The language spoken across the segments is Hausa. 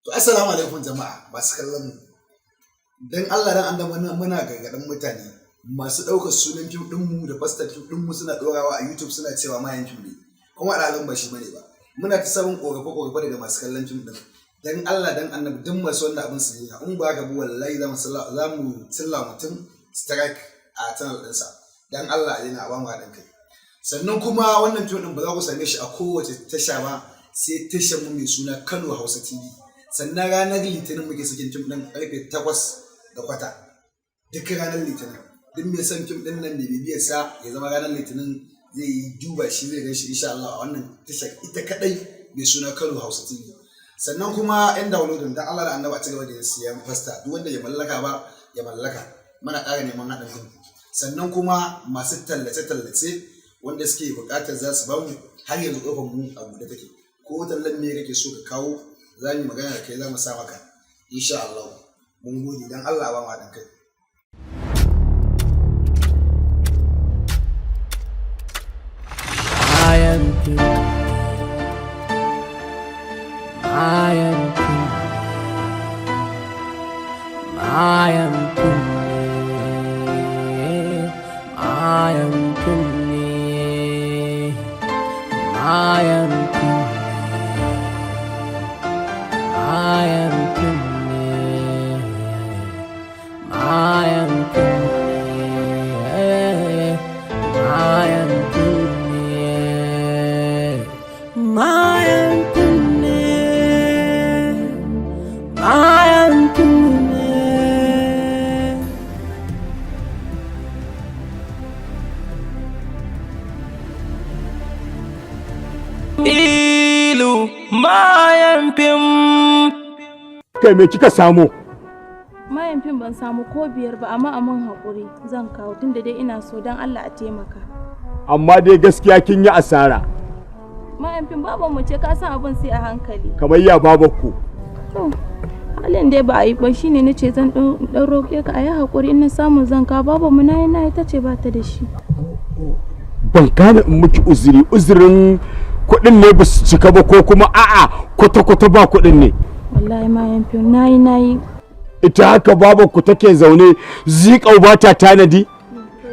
To assalamu alaikum jama'a masu kallon mu. Dan Allah dan annabi muna gargaɗin mutane masu ɗaukar sunan fim ɗinmu da fastar fim ɗinmu suna ɗorawa a YouTube suna cewa mayan fim ne. Kuma alhalin ba shi bane ba. Muna ta sabon ƙorafe daga masu kallon fim ɗin. Dan Allah dan annabi duk masu wannan abin su yi in ba ka bi wallahi za mu cilla mutum strike a channel ɗinsa. Dan Allah yana ba mu haɗin kai. Sannan kuma wannan fim ɗin ba za ku same shi a kowace tasha ba sai tashar mu mai suna Kano Hausa TV. Sannan ranar litinin muke sakin fim ɗin ƙarfe 8:15 duk ranar litinin. Duk mai son fim ɗin nan da bibiyar sa ya zama ranar litinin zai yi duba shi zai gan shi insha Allah a wannan tashar ita kadai mai suna Kano Hausa TV. Sannan kuma yan downloading dan Allah da Annabi a cigaba da siyan fasta duk wanda ya mallaka ba ya mallaka muna ƙara neman haɗin kai. Sannan kuma masu tallace wanda suke buƙatar za su bamu har yanzu ƙofar mu a buɗe take ko tallan me kake so ka kawo za mu magana da kai za mu sa maka insha Allah. Mun gode dan Allah ba mu haɗin kai. Ilu mayan fim. Kai me kika samu? Mayan fim ban samu ko biyar ba amma amin haƙuri zan kawo tunda dai ina so dan Allah a taimaka. Amma dai gaskiya kin yi asara. Mayan fim baban mu ce ka san abin sai a hankali. Kamar ya babanku. To halin dai ba a yi ba shine nace zan dan roke ka ayi haƙuri in na samu zan kawo baban mu nayi tace ba ta da shi. Ban gane in miki uzurin kuɗin ne ba su cika ba ko kuma a'a kwata-kwata ba kuɗin ne. Wallahi mayan fim nayi. Ita haka babanku take zaune zikau ba ta tanadi.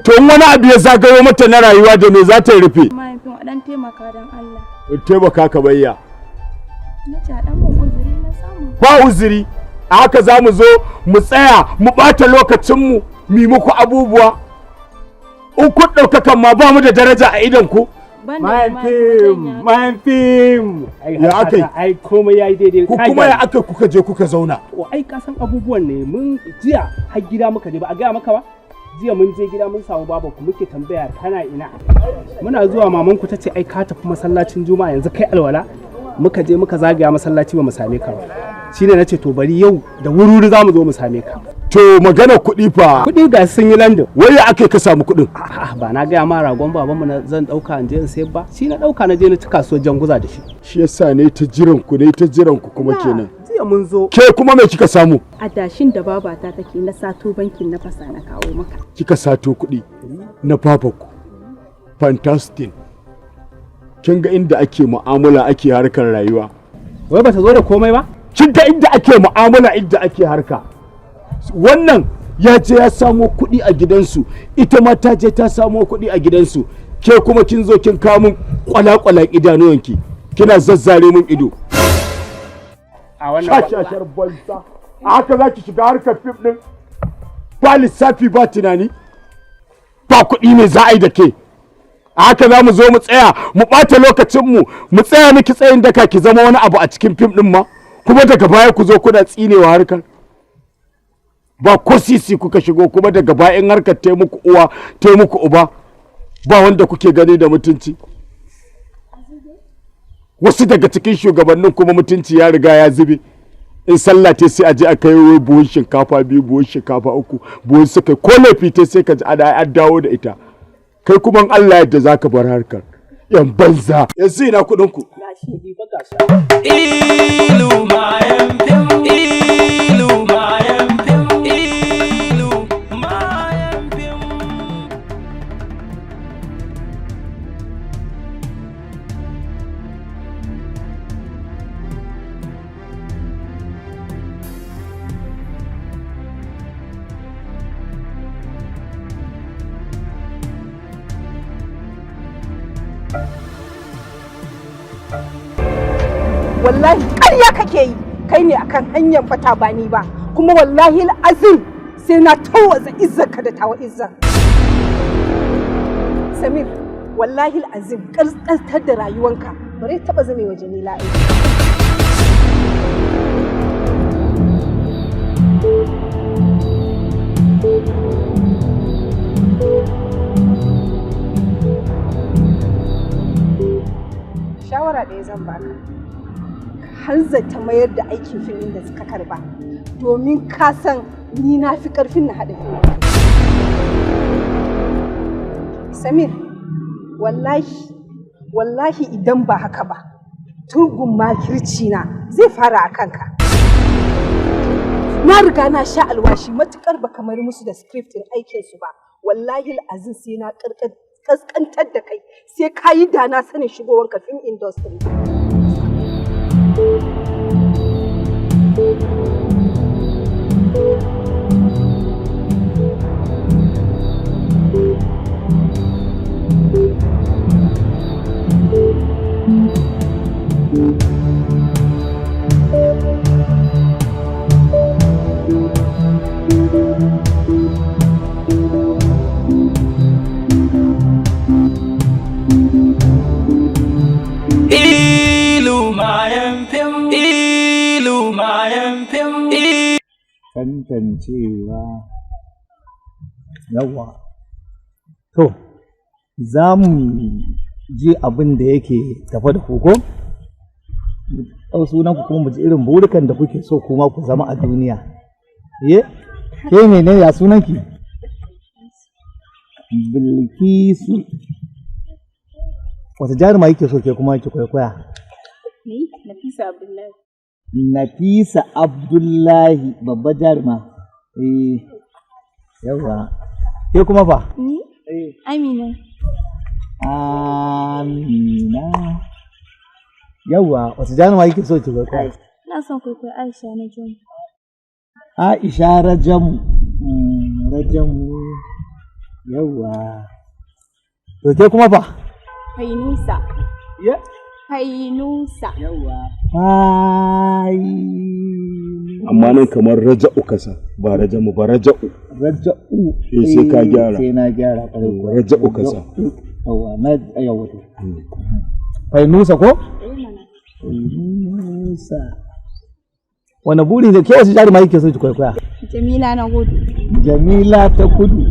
To in wani abu ya zagayo mata na rayuwa da me za ta rufe? Mayan fim dan taimaka dan Allah. Taimaka ka bayya. Nace a dan mun uzuri na samu. Ba uzuri. A haka za mu zo mu tsaya mu ɓata lokacinmu mu muku abubuwa. In kun ɗaukakan ma ba mu da daraja a idon ku. Mayan fim. Ya akai? Ai komai yayi daidai. Ku kuma ya akai kuka je kuka zauna? To ai ka san abubuwan ne mun jiya har gida muka je ba a gaya maka ba? Jiya mun je gida mun samu babanku muke tambaya kana ina. Muna zuwa mamanku ta ce ai ka tafi masallacin Juma'a yanzu kai alwala. Muka je muka zagaya masallaci ba mu same ka ba. Shine nace to bari yau da wuri za mu zo mu same ka. To magana kuɗi fa. Kuɗi ga sun yi London. Wai ya ake ka samu kuɗin? Ba na gaya ma ragon babanmu na zan ɗauka in je in sayar ba. Shi na ɗauka na je na ci kasuwar Janguza da shi. Shi yasa ne ta jiran ku kuma kenan. Jiya mun zo. Ke kuma me kika samu? Adashin da babata take na sato bankin na fasa na kawo maka. Kika sato kuɗi na babanku. Fantastic. Kin ga inda ake mu'amala ake harkar rayuwa. Wai ba ta zo da komai ba? Kin ga inda ake mu'amala inda ake harka. Wannan ya je ya samo kuɗi a gidansu, ita ma ta je ta samo kuɗi a gidansu. Ke kuma kin zo kin kawo min kwala-kwalan idanuwanki. Kina zazzare min ido. A wannan shashashar banza. A haka za ki shiga harkar fim ɗin? Ba lissafi ba tunani? Ba kuɗi ne za a yi da ke. A haka za mu zo mu tsaya mu ɓata lokacinmu mu tsaya miki tsayin daka ki zama wani abu a cikin fim ɗin ma kuma daga baya ku zo kuna tsinewa harkar. Ba ko sisi kuka shigo kuma daga baya in harkar ta muku uwa ta muku uba ba wanda kuke gani da mutunci. Wasu daga cikin shugabannin kuma mutunci ya riga ya zube. In sallah ta sai a je a kai buhun shinkafa 2 buhun shinkafa 3 buhun suka ko laifi ta sai ka ji an dawo da ita. Kai kuma Allah yadda zaka bar harkar yan banza. Yanzu ina kuɗin ku. Ilu mayan fim. Ilu mayan fim. Ilu mayan fim. wallahi ƙarya kake yi, kai ne akan hanyar fata ba ni ba, kuma wallahi azim sai na tawaza izzarka da tawa izzar. Samir, wallahi azim ƙasƙantar da rayuwanka bare taɓa zame wa Jamila aiki. Shawara ɗaya zan baka, har zata mayar da aikin fim ɗin da suka karba, domin ka san ni na fi ƙarfin na haɗa fim. Samir, wallahi idan ba haka ba, turgun makirci na zai fara a kanka. Na riga na sha alwashi matuƙar ba kamar musu da script ɗin aikinsu ba, wallahi azin sai na kaskantar da kai, sai ka yi da na sanin shigowanka film industry. Tantancewa yawa to za mu ji abin da yake tafa da koko ɗau sunan ku kuma mu ji irin burukan da kuke so kuma ku zama a duniya. Ke mene ya sunanki? Bilkisu. Wata jaruma yake so ke kuma ki kwaikwaya? Ni Nafisa Abdullahi. Nafisa Abdullahi babbar jaruma. Yawa. Ke kuma fa? Ni? Amina. Amina. Yawa, wata jaruma yake so ki kwaikwaya? Ina son kwaikwaya Aisha na Jamu. Aisha Rajamu. Rajamu. Yawa. To ke kuma fa? Fainusa. Yeah. Fainusa. Yawa. Amma nan kamar raja'u kasa ba rajamu ba raja'u. Raja'u. Sai ka gyara. Sai na gyara. Raja'u kasa. Yawa na yawa to. Fainusa ko? Fainusa. Wani buri ne ke wasu jaruma yake so ki kwaikwaya? Jamila na gudu. Jamila ta kudu.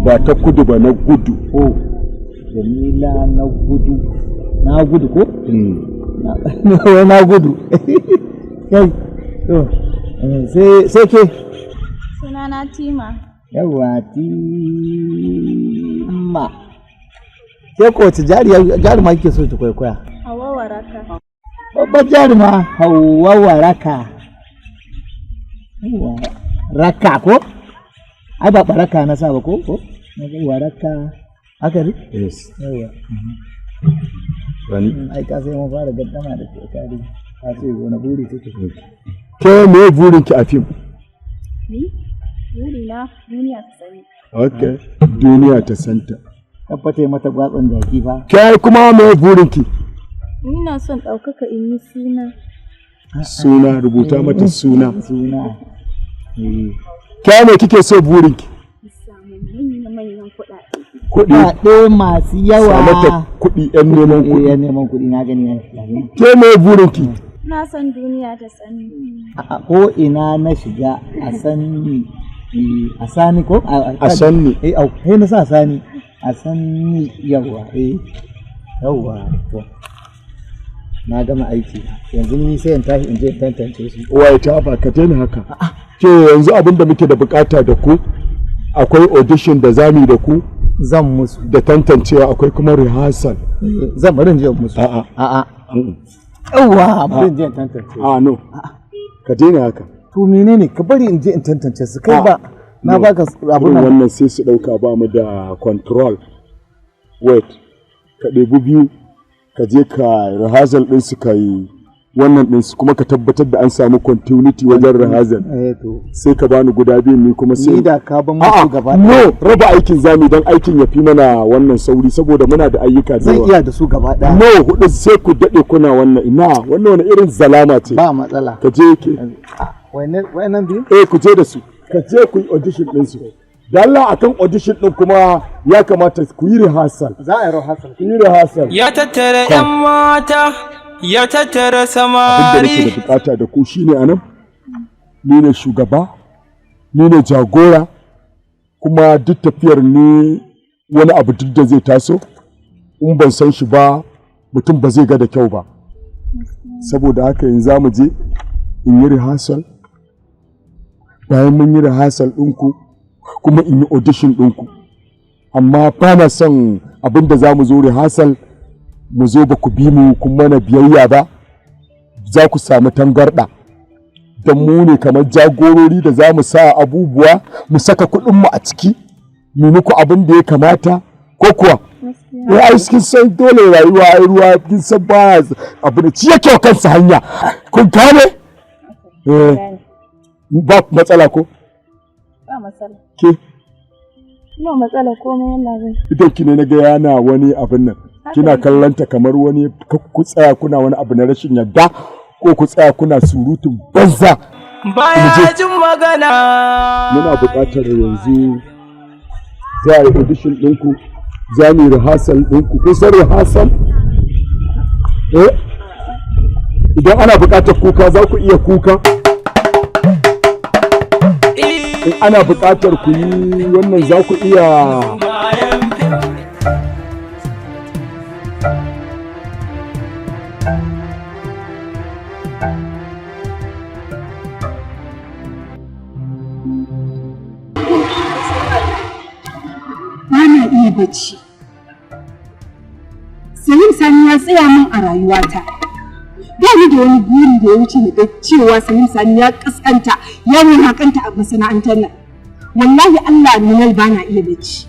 Ba ta kudu ba na gudu. Oh. Jamila na gudu. Na gudu ko? Na gudu. Kai. To. Sai ke. Sunana Tima. Yawa Tima. Ke ko wace jaruma kike so ki kwaikwaya? Hauwa Waraka. Babbar jaruma Hauwa Waraka. Raka ko? Ai ba baraka na sa ba ko? Waraka. Haka ne? Yes. Yawa. Wani? Ai ka sai mun fara gaddama da ke kare. Ka ce wani buri kake so? Ke me burin ki a fim? Ni? Buri na duniya ta sani. Okay. Duniya ta santa. Tabbata mata gwatsan jaki fa. Ke kuma me burin ki? Ina son ɗaukaka in yi suna. Suna, rubuta mata suna. Suna. Ke me kike so burin ki? Samun manyan kuɗaɗe. Kuɗaɗe masu yawa. Samata kuɗi ƴan neman kuɗi. Ƴan neman kuɗi na gani ne. Ke me burin ki? Na san duniya ta sani. A ko ina na shiga a sani. A sani ko? A sanni. Sai na sa sani. A sani yawa. Yawa. Na gama aiki. Yanzu ni sai in tashi in je in tantance su. Wai ta ba ka daina haka. Ke yanzu abin da muke da bukata da ku akwai audition da zamu da ku. Zan musu. Da tantancewa akwai kuma rehearsal. Zan bari in je musu. A'a. Yawa bari in je in tantance. No. Ka daina haka. To menene ka bari in je in tantance su kai ba na baka abun nan. Wannan sai su dauka ba mu da control. Wait. Ka ɗebi biyu ka je ka rehearsal din su kai wannan ɗinsu kuma ka tabbatar da an samu continuity wajen rahazan sai ka bani guda biyu ni kuma sai ni da ka ban mutu gaba no raba aikin zami dan aikin ya fi mana wannan sauri saboda muna da ayyuka da yawa zan iya da su gaba ɗaya no hudu sai ku daɗe kuna wannan ina wannan wani irin zalama ce ba matsala ka je ke wayannan biyu ku je da su ka je ku yi audition ɗinsu da Allah akan audition ɗin kuma ya kamata ku yi rehearsal za a yi rehearsal ku yi rehearsal Ya tattara 'yan mata, ya tattara abin da samari. nake da bukata da ku shine anan ni ne shugaba ni ne jagora kuma duk tafiyar ni wani abu duk da zai taso in ban san shi ba mutum ba zai ga da kyau ba saboda haka yanzu za mu je in yi rehearsal bayan mun yi rehearsal ɗinku kuma in yi audition ɗinku amma ba na son abin da za mu zo rehearsal mu zo ba ku bi mu kun mana biyayya ba za ku samu tangarɗa don mu ne kamar jagorori da za mu sa abubuwa mu saka kuɗinmu a ciki mu muku abin da ya kamata ko kuwa ya ai kin san dole rayuwa ai ruwa kin san ba abu da ci yake kansa hanya kun gane ba matsala ko Ba matsala. ke Ba matsala komai yana zai. idan ki ne na ga yana wani abin nan kina kallanta kamar wani ku tsaya kuna wani abu na rashin yarda ko ku tsaya kuna surutun banza Baya jin magana. muna buƙatar yanzu za a yi audition ɗinku za mu yi rehearsal ɗinku kun san rehearsal idan ana buƙatar kuka za ku iya kuka in ana buƙatar ku yi wannan za ku iya Bana iya bacci. Salim Sani ya tsaya min a rayuwata. Ba ni da wani buri da ya wuce na ga cewa Salim Sani ya kaskanta ya wulakanta a masana'antar nan. Wallahi Allah ne ba na iya bacci.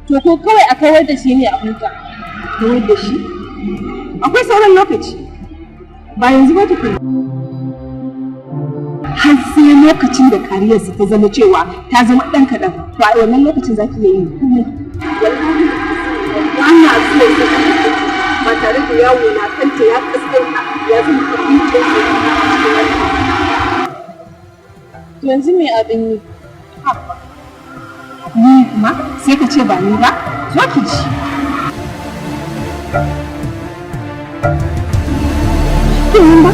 To ko kawai a kawar da shi ne a huta. Kawar da shi? Akwai sauran lokaci. Ba yanzu ba tukuna. Har sai lokacin da kariyarsa ta zama cewa ta zama ɗan kaɗan. To a wannan lokacin za ki iya yin komai. Wallahi ana so ya ba tare da yawo na kanta ya kaskanta ya zama abin cikin yanzu me abin yi ni kuma sai ka ce ba ni ba zo ki ji kin ba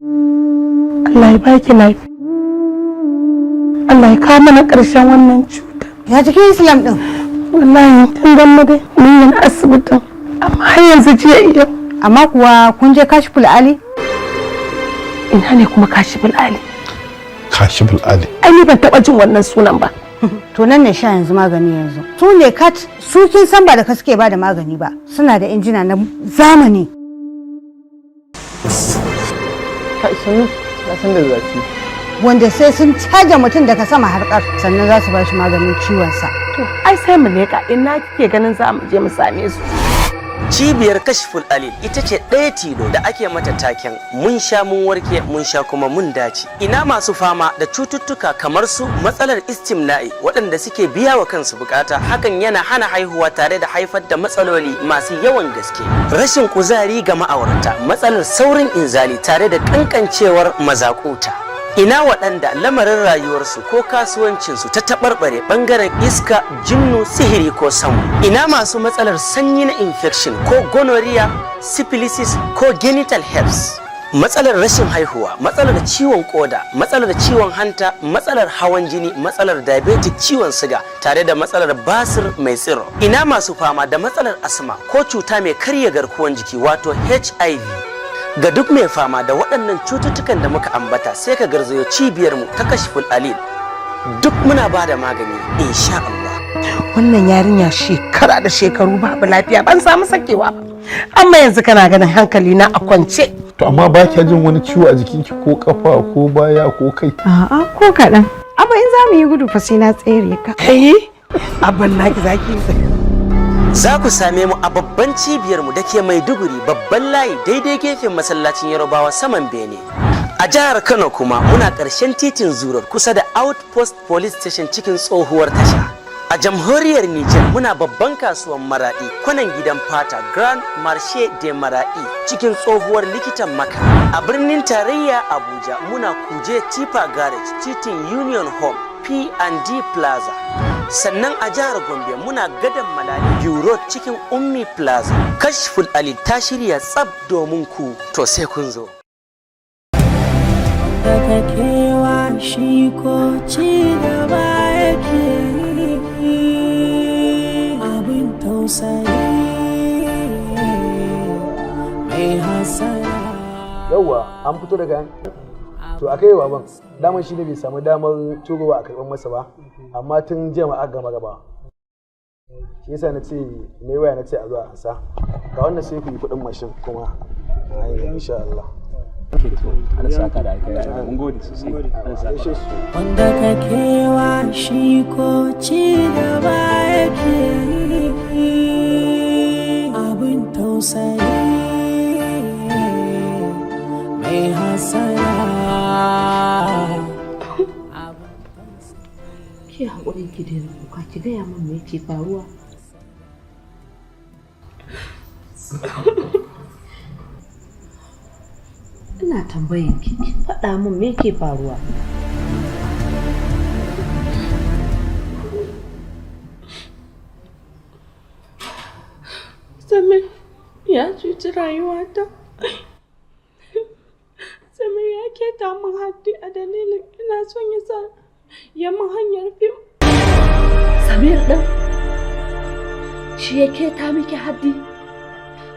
Allah ya baki lafiya. Allah ya kawo mana ƙarshen wannan cuta. Ya cikin Islam ɗin? Wallahi tun dan mu dai mun yi asibitin. Amma har yanzu jiya yau. Amma kuwa kun je Kashiful Ali? Ina ne kuma Kashiful Ali? Kashiful Ali. Ai ni ban taɓa jin wannan sunan ba. To nan ne sha yanzu magani yanzu. Su ne kat su kin san ba da ka suke ba da magani ba. Suna da injina na zamani. Kai sanu na san da zafi. Wanda sai sun caja mutum daga sama harkar sannan za su ba shi maganin ciwon sa. To ai sai mu leƙa ina kike ganin za mu je mu same su. Cibiyar Kashful Alil ita ce ɗaya tilo da ake mata taken mun sha mun warke mun sha kuma mun dace. Ina masu fama da cututtuka kamar su matsalar istimna'i waɗanda suke biya wa kansu bukata hakan yana hana haihuwa tare da haifar da matsaloli masu yawan gaske. Rashin kuzari ga ma'aurata, matsalar saurin inzali tare da kankancewar mazakuta. Ina waɗanda lamarin rayuwarsu ko kasuwancinsu ta taɓarɓare ɓangaren iska, jinnu, sihiri ko samu. Ina masu matsalar sanyi na infection ko gonorrhea, syphilis ko genital herpes. Matsalar rashin haihuwa, matsalar ciwon koda, matsalar ciwon hanta, matsalar hawan jini, matsalar diabetic ciwon siga tare da matsalar basir mai tsiro. Ina masu fama da matsalar asma ko cuta mai karya garkuwan jiki wato HIV. Ga duk mai fama da waɗannan cututtukan da muka ambata sai ka garzayo cibiyarmu ta Kashful Alil. Duk muna ba da magani insha Allah. Wannan yarinya shekara da shekaru babu lafiya ban samu sakewa ba. Amma yanzu kana ganin hankali na a kwance. To amma ba kya jin wani ciwo a jikinki ko kafa ko baya ko kai? A'a ko kaɗan. Amma in za mu yi gudu fa sai na tsere ka. Kai abban naki zaki Za ku same mu a babban cibiyarmu da ke Maiduguri babban layi daidai gefen masallacin Yarobawa saman Bene. A jihar Kano kuma muna ƙarshen titin Zurar kusa da Outpost Police Station cikin tsohuwar tasha. A jamhuriyar Nijar muna babban kasuwan Maraɗi kwanan gidan fata Grand Marché de Maraɗi cikin tsohuwar likitan Maka. A birnin tarayya Abuja muna Kuje Tipa Garage titin Union Home P&D Plaza. Sannan a jihar Gombe muna gadan Malali Bureau cikin Ummi Plaza. Kashful Ali ta shirya tsab domin ku, to sai kun zo. Daga kewa shi ko ci gaba yake abin tausayi mai hasara. Yawwa an fito daga to a kai baban daman shi ne bai samu damar turowa a karɓar masa ba amma tun jiya ma aka gama gaba shi yasa na ce ne waya na ce a zuwa ansa ga wannan sai ku yi kuɗin mashin kuma insha Allah. Wanda ka kewa shi ko ci gaba yake abin tausayi mai hasara. Ki haƙuri ki daina kuka ki gaya min me ke faruwa. Ina tambayan ki faɗa min me ke faruwa. Samir ya cuci rayuwata. Samir ya keta min haddi a dalilin ina son ya sa ya min hanyar fim. Samir ɗin shi ya keta miki haddi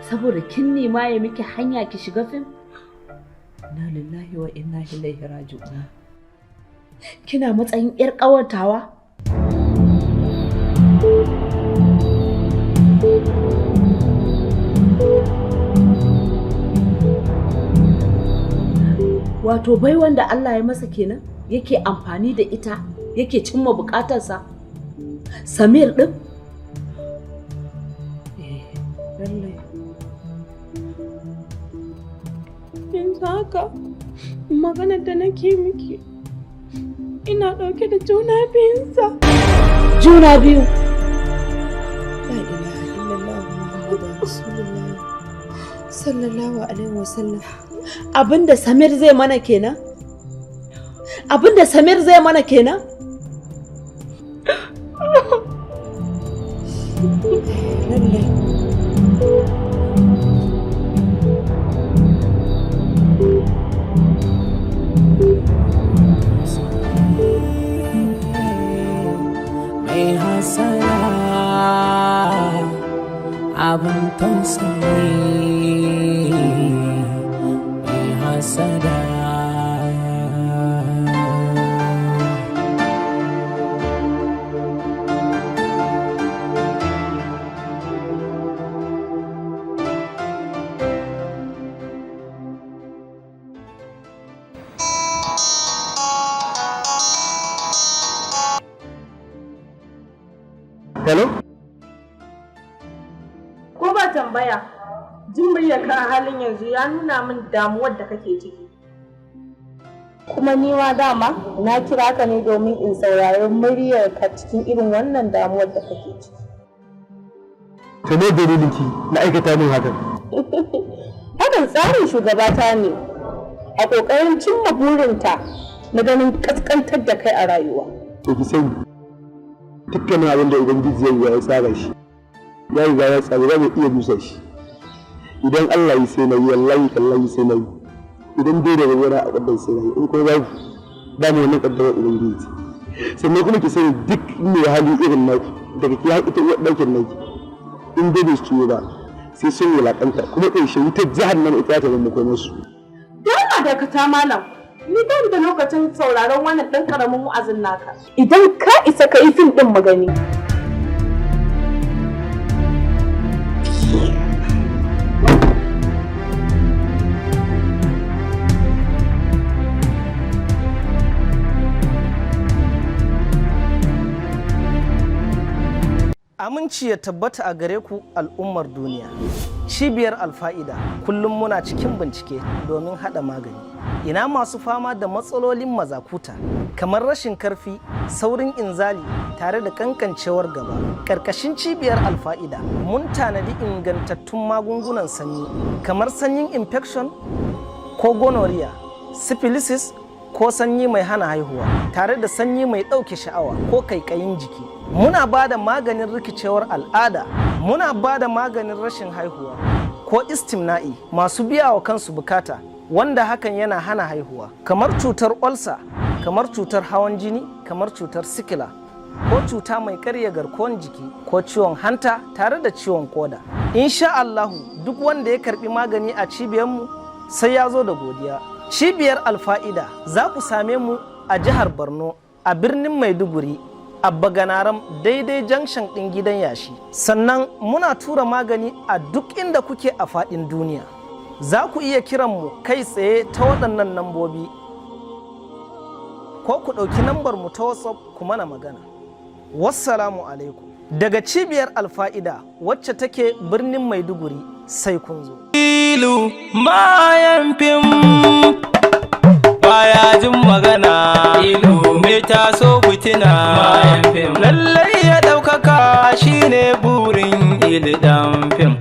saboda kin nema ya miki hanya ki shiga fim. Inna lillahi wa inna ilaihi raji'un. Kina matsayin 'yar ƙawartawa? Wato bai wanda Allah ya masa kenan yake amfani da ita yake cimma bukatarsa. Samir ɗin? Lallai. Yanzu haka maganar da nake miki ina ɗauke da juna biyunsa. Juna biyu? La ilaha illallah Muhammadu Rasulullah sallallahu alaihi wasallam. Abinda Samir zai mana kenan? Abinda Samir zai mana kenan? Lallai. Mai hasara abin tausayi mai hasara. Hello? Ko ba tambaya, jin muryarka a halin yanzu ya nuna min damuwar da kake ciki. Kuma ni ma dama na kira ka ne domin in saurari muryarka cikin irin wannan damuwar da kake ciki. To me dalilin ki na aikata min hakan? Hakan tsarin shugabata ne a ƙoƙarin cimma burinta na ganin ƙasƙantar da kai a rayuwa. To ki sani dukkanin abin da Ubangiji zai yi ya tsara shi. Ya riga ya tsara ba mai iya busa shi. Idan Allah yi sai na yi, wallahi kallahi sai na yi. Idan dai da wani a ƙaddar sai na yi, in kuma babu ba mu wannan ƙaddarar Ubangiji. Sannan kuma ki sani duk mai hali irin naki daga ki haƙi ta uwar ɗakin naki. In dai bai ciwo ba sai sun wulaƙanta kuma ƙarshe wutar jahannama ita ta zama komai su. Dama dakata malam, ni ban da lokacin sauraron wannan ɗan ƙaramin wa'azin naka. Idan ka isa ka yi fim ɗin magani. Aminci ya tabbata a gare ku al'ummar duniya. Cibiyar Alfa'ida kullum muna cikin bincike domin haɗa magani. Ina masu fama da matsalolin mazakuta kamar rashin karfi, saurin inzali tare da kankancewar gaba. Karkashin Cibiyar Alfa'ida mun tanadi ingantattun magungunan sanyi kamar sanyin infection ko gonorrhea, syphilis ko sanyi mai hana haihuwa tare da sanyi mai ɗauke sha'awa ko kaikayin jiki. Muna ba da maganin rikicewar al'ada, muna ba da maganin rashin haihuwa ko istimna'i masu biya wa kansu bukata wanda hakan yana hana haihuwa, kamar cutar olsa, kamar cutar hawan jini, kamar cutar sikila ko cuta mai karya garkuwar jiki ko ciwon hanta tare da ciwon koda. Insha Allahu duk wanda ya karbi magani a cibiyarmu sai ya zo da godiya. Cibiyar Alfa'ida za ku same mu a jihar Borno, a birnin Maiduguri, a Baganaram daidai junction ɗin gidan yashi. Sannan muna tura magani a duk inda kuke a faɗin duniya. Za ku iya kiran mu kai tsaye ta waɗannan nambobi ko ku ɗauki nambar mu ta WhatsApp ku mana magana. Wassalamu alaikum. Daga Cibiyar Alfa'ida wacce take birnin Maiduguri sai kun zo. Ilu mayan fim baya jin magana, ilu mai taso fitina mayan fim lallai ya ɗaukaka shine burin ilu ɗan fim.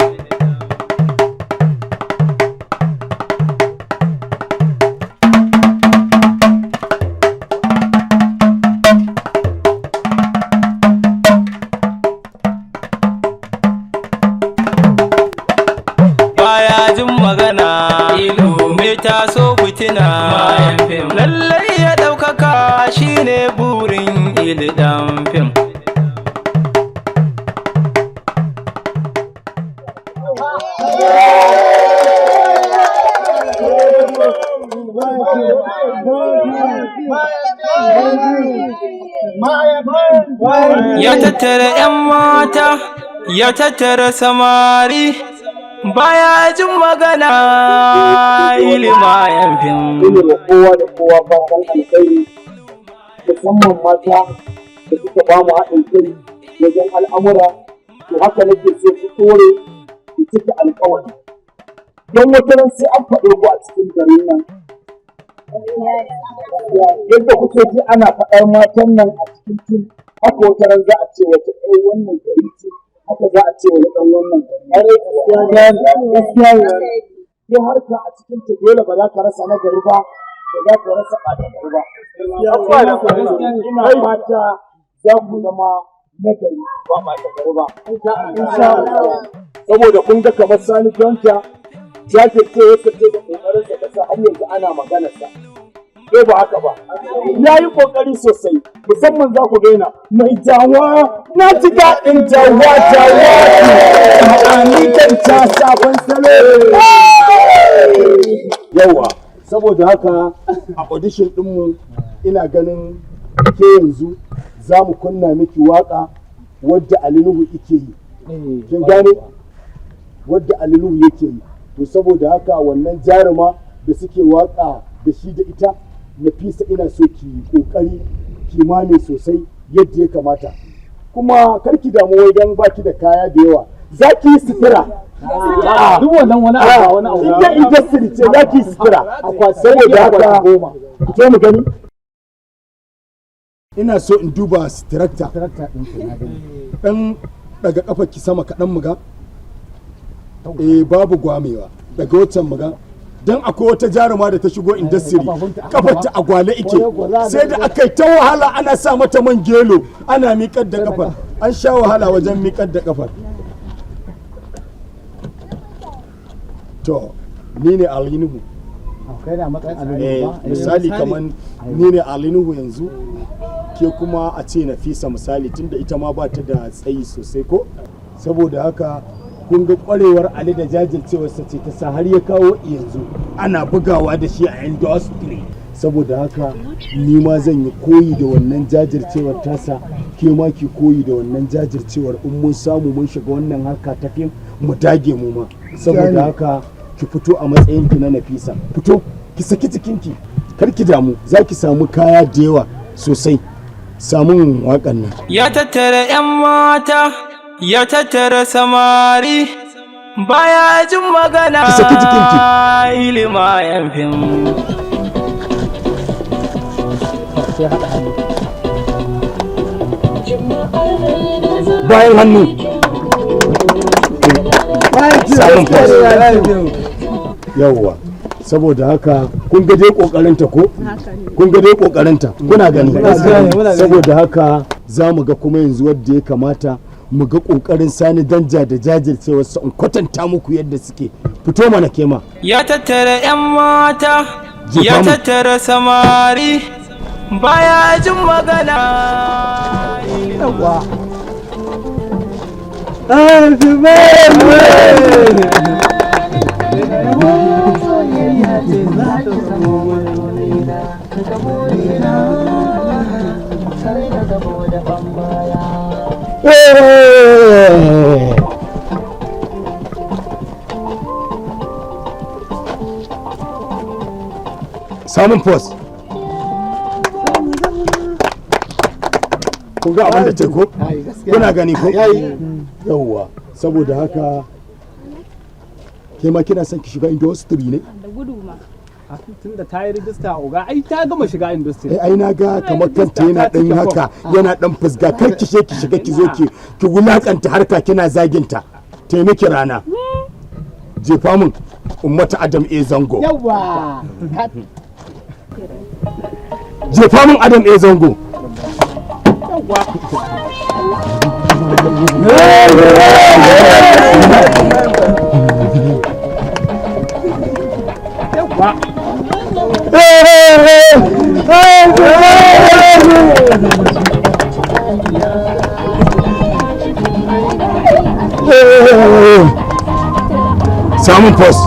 Taso fitina mayan fim lallai ya ɗaukaka shine burin ilu ɗan fim. Ya tattara 'yan mata, ya tattara samari, baya jin magana ilima yan fim. Ina kowa da kowa fatan alkhairi, musamman mata da suka ba mu haɗin kai wajen al'amura, to haka nake so ku tsore ku cika alkawari. Don wata ran sai an faɗe ku a cikin garin nan. Yadda kuke ji ana faɗar matan nan a cikin fim, haka wata ran za a ce wata ɗaya wannan gari ce. Haka za a ce wani ɗan wannan gaskiya ne harka a cikin ta dole ba za ka rasa na gari ba, ba za ka rasa ɓata gari ba. Ina fata za ku zama na gari ba ɓata gari ba. Saboda kun ga kamar Sani Jonta jajirce ya sace da ƙoƙarin da kasa har yanzu ana maganarsa. Ko ba haka ba, ya yi ƙoƙari sosai, musamman za ku daina mai jawa na ji daɗin jawa ma'anikan ta sabon salo. Yawa, saboda haka a audition ɗinmu ina ganin ke yanzu za mu kunna miki waƙa wadda Ali Nuhu yake yi. Kin gane? Wadda Ali Nuhu yake yi. To saboda haka wannan jaruma da suke waƙa da shi da ita, Nafisa ina so ki kokari kimani sosai yadda ya kamata, kuma karki damu wai dan baki da kaya da yawa, zaki yi sutura. Duk wannan wani abu idan industry ce zaki yi sutura. Saboda haka fito mu gani. Ina so in duba structure dan daga kafar ki sama kaɗan muga. Babu gwamewa daga wancan muga. Don akwai wata jaruma da ta shigo industry kafarta a gwale ike, sai da aka yi ta wahala ana sa mata man gelo ana miƙar da kafar, an sha wahala wajen miƙar da kafar. To ni ne Ali Nuhu. Misali kamar ni ne Ali Nuhu yanzu, ke kuma a ce Nafisa misali, tunda ita ma ba ta da tsayi sosai ko, saboda haka kun ga kwarewar Ali da jajircewarsa ce ta sa har ya kawo yanzu ana bugawa da shi a industry. Saboda haka ni ma zan yi koyi da wannan jajircewar tasa, ke ma ki koyi da wannan jajircewar. In mun samu mun shiga wannan harka ta fim mu dage mu ma. Saboda haka ki fito a matsayin ki na Nafisa, fito ki saki cikinki, kar ki damu, za ki samu kaya da yawa sosai. Samun waƙan nan ya tattara 'yan mata, ya tattara samari baya jin magana ilima yan fim. Bayan hannu. Samun yawwa. Saboda haka kun ga dai kokarinta ko? Kun ga dai kokarinta kuna gani. Saboda haka za mu ga kuma yanzu wadda ya kamata mu ga kokarin Sani Danja da jajircewar sa in kwatanta muku yadda suke. Fito mana kema. Ya tattara 'yan mata, ya tattara samari, baya jin magana. Yawwa. Samun post. Kun ga abin da ce ko? Kuna gani ko? Yawwa. Saboda haka ke ma kina son ki shiga industry ne? Da gudu ma. Tun da ta yi rijista oga ai ta gama shiga industry. Ai na ga kamar kanta yana dan haka yana dan fusga kar ki shiga ki zo ki wulakanta harka kina zaginta. Taimaki rana. Jefa mun Ummatu Adam A Zango. Yawwa. Jefa mun Adam A Zango. Samun post.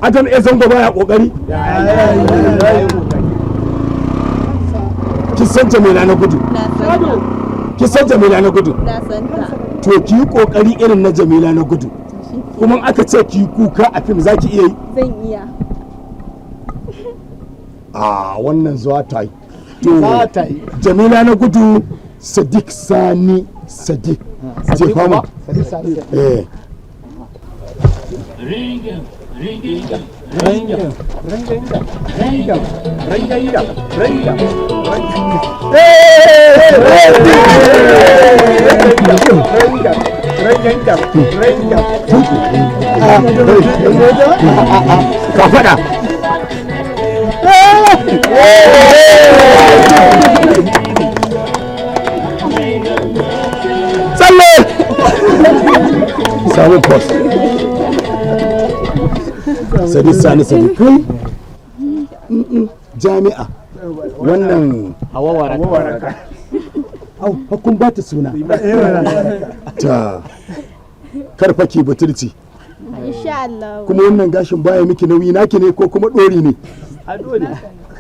Adam A Zango baya kokari. Kin san Jamila na gudu? Kin san Jamila na gudu? To ki yi kokari irin na Jamila na gudu. Kuma aka ce ki yi kuka a fim za ki iya yi? Zan iya. Wannan zuwa ta yi. To Jamila na gudu Sadiq Sani Sadiq. Je fama. Ka faɗa. Tsalle! Samun post. Sadi Sani Sadi kai jami'a wannan hawawaraka. Hakun ba ta suna. Ta karfaki butulci. Insha Allah. Kuma wannan gashin baya miki nauyi naki ne ko kuma ɗori ne? Ado ne.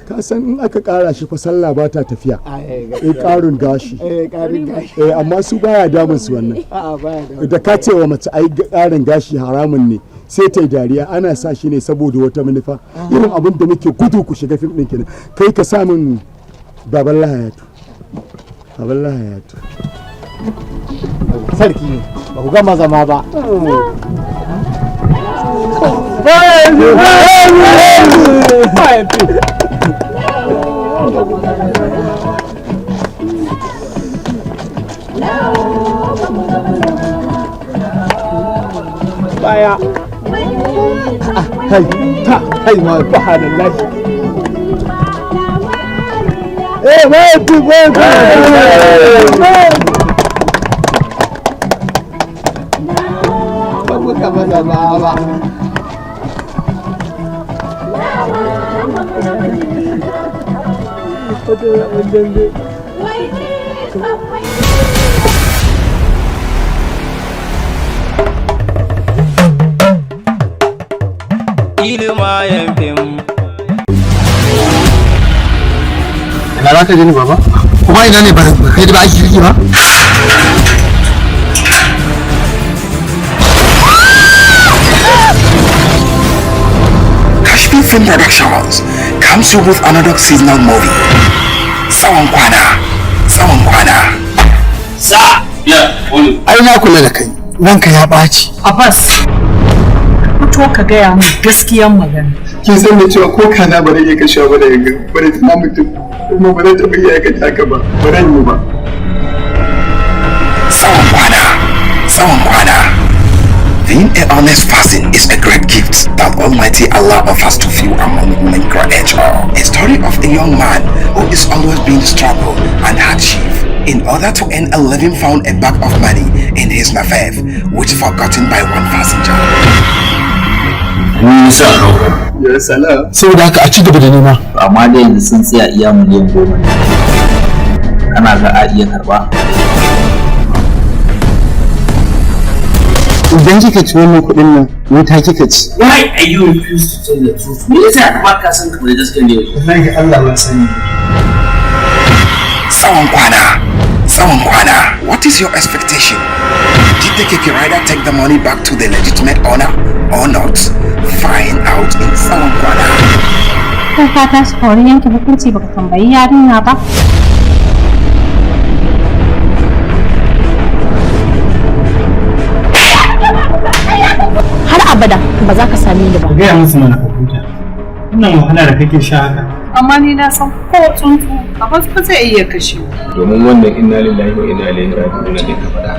Ka san in aka ƙara shi fa sallah ba ta tafiya. Ƙarin gashi. Amma su baya damun su wannan. Da ka ce wa mace ai ƙarin gashi haramun ne. Sai ta yi dariya ana sa shi ne saboda wata manufa irin abin da muke gudu ku shiga fim ɗin kenan kai ka sa min baban lahayatu sarki ba ku gama zama ba baya kai ma subhanallah ba ku gama zama ba Ilimayen fim. Ina za ka je ni baba? Kuma ina ne ba kai da ba ake yi ba? Kashfi Film Productions comes you with another seasonal movie. Tsawon kwana. Sa! Ya, wani. Ai na kula da kai. Ranka ya ɓaci. Abbas, fito ka gaya min gaskiyan magana. Kin san da cewa ko kana ba zai iya kashewa ba da yanga, ba da tana mutum, kuma ba zai taɓa iya aikata haka ba, ba zan yi ba. Tsawon kwana. Being a honest person is a great gift that Almighty Allah offers to few among human creatures. A story of a young man who is always being struggle and hardship in order to earn a living, found a bag of money in his nafef, which forgotten by one passenger. Ya salam. Saboda haka a ci gaba da nema. Amma da yanzu sun tsaya iya miliyan 10. Kana ga a iya karba? Idan kika ci wannan kuɗin nan, wuta kika ci. Why are you refused to tell the truth? Me yasa ka baka san ka da gaskiya ne? Wallahi Allah ba sani. Tsawon kwana. What is your expectation? Did the Keke rider take the money back to the legitimate owner or not? Find out in tsawon kwana. Kai ka tashi kawai yanke hukunci baka tambayi yarinya ba. Har abada ba za ka same ni ba. Gaya musu mana ka huta. Wannan wahala da kake sha haka. Amma ni na san ko tsuntsu Abbas ba zai iya kashe. Domin wannan inna lillahi wa inna ilaihi raji'un da ka faɗa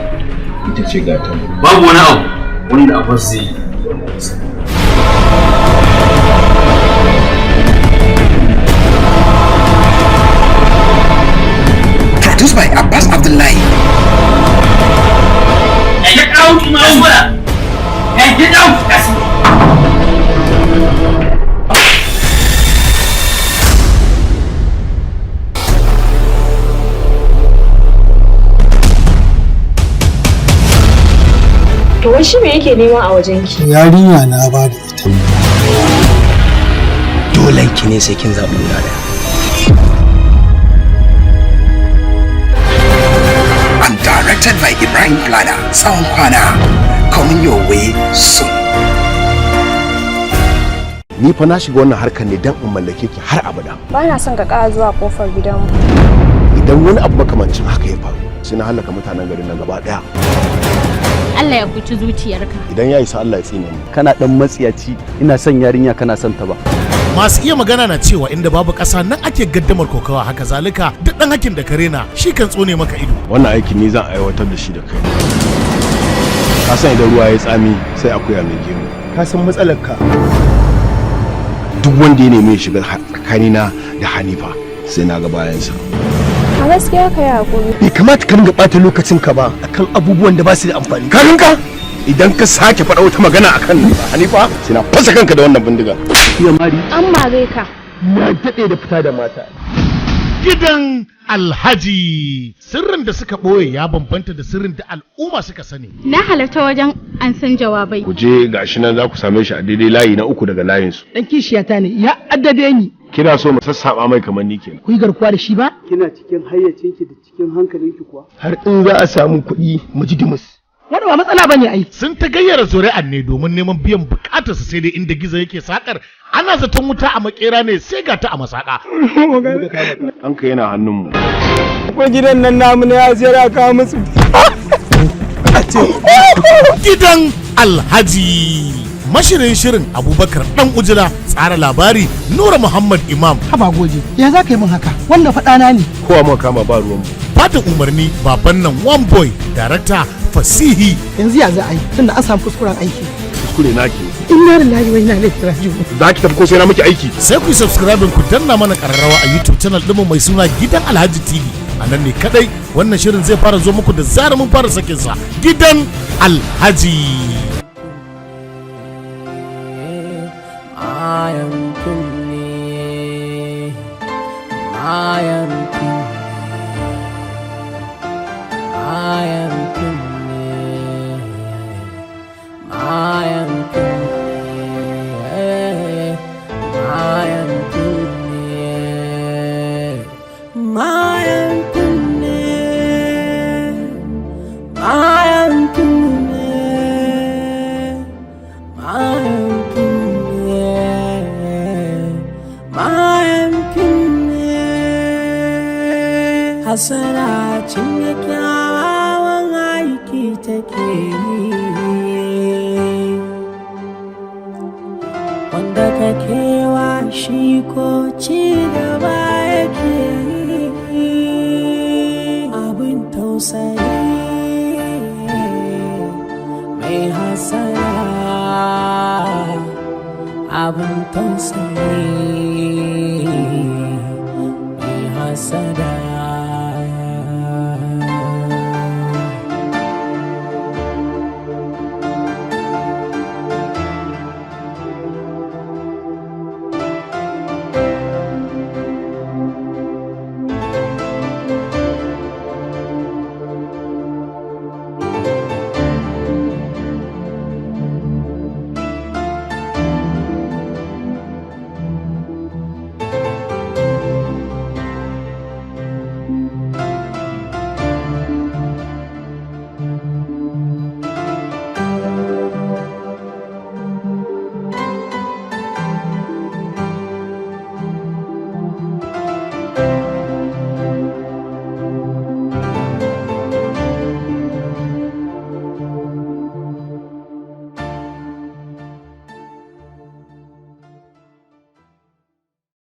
ita ce gata. Babu wani abu wanda Abbas zai yi. Produced by Abbas Abdullahi. Get out, Maura! Get out! To wai shi me yake nema a wajenki? Yarinya na ba da ita. Dolen ki ne sai kin zaɓi guda ɗaya. And directed by Ibrahim Plana. Tsawon kwana. Coming your way soon. Ni fa na shiga wannan harkar ne don in mallake ki har abada. Ba na son ka ƙara zuwa ƙofar gidanmu. Idan wani abu makamancin haka ya faru, sai na halaka mutanen garin nan gaba ɗaya. Allah ya kuci zuciyarka. Idan ya isa Allah ya tsine mu. Kana dan matsiyaci, ina son yarinya kana son ta ba. Masu iya magana na cewa inda babu ƙasa nan ake gaddamar kokawa, haka zalika duk ɗan hakin da kare na shi kan tsone maka ido. Wannan aikin ni zan aiwatar da shi da kai. Ka san idan ruwa ya tsami sai akuya mai gemu. Ka san matsalar ka. Duk wanda ya nemi shiga tsakanina da Hanifa sai na ga bayansa. A gaskiya ka yi hakuri. Bai kamata ka ringa ɓata lokacin ka ba akan abubuwan da ba su da amfani. Ka rinka? Idan ka sake faɗa wata magana akan Hanifa sai na fasa kanka da wannan bindiga. Iya mari. An mare ka. Na daɗe da fita da mata. Gidan Alhaji sirrin da suka ɓoye ya bambanta da sirrin da al'umma suka sani. Na halarta wajen an san jawabai. Ku je gashi nan za ku same shi a daidai layi na 3 daga layinsu. Dan kishiyata ne ya addade ni. Kina so mu sassaba mai kamar ni kenan. Ku yi garkuwa da shi ba? Kina cikin hayyacinki da cikin hankalinki kuwa? Har in za a samu kuɗi mu ji dimus. Wani ba matsala bane ai. Sun ta gayyara zuri'an ne domin neman biyan bukatarsa, sai dai inda gizo yake sakar ana zaton wuta a makera ne sai ga ta a masaka. An ka yana hannunmu. Ko gidan nan namu ne ya ziyara kawo musu. Gidan Alhaji. Mashirin shirin Abubakar Dan Ujila, tsara labari Nura Muhammad Imam. Haba goje, ya za ka yi min haka? Wannan faɗana ne. Kowa mu kama ba ruwan mu. Fatan umarni baban nan One Boy, darakta Fasihi. Yanzu ya za a yi tunda an samu kuskuren aiki. Kuskure naki. Inna lillahi wa inna ilaihi raji'un. Za ki tafi ko sai na miki aiki. Sai ku subscribe ku danna mana kararrawa a YouTube channel ɗinmu mai suna Gidan Alhaji TV. A nan ne kadai wannan shirin zai fara zo muku da zarar mun fara sakin sa. Gidan Alhaji. Hasara cinye kyawa yake wanda kakewa shi ko ci gaba yake abin tausayi mai hasara abin tausayi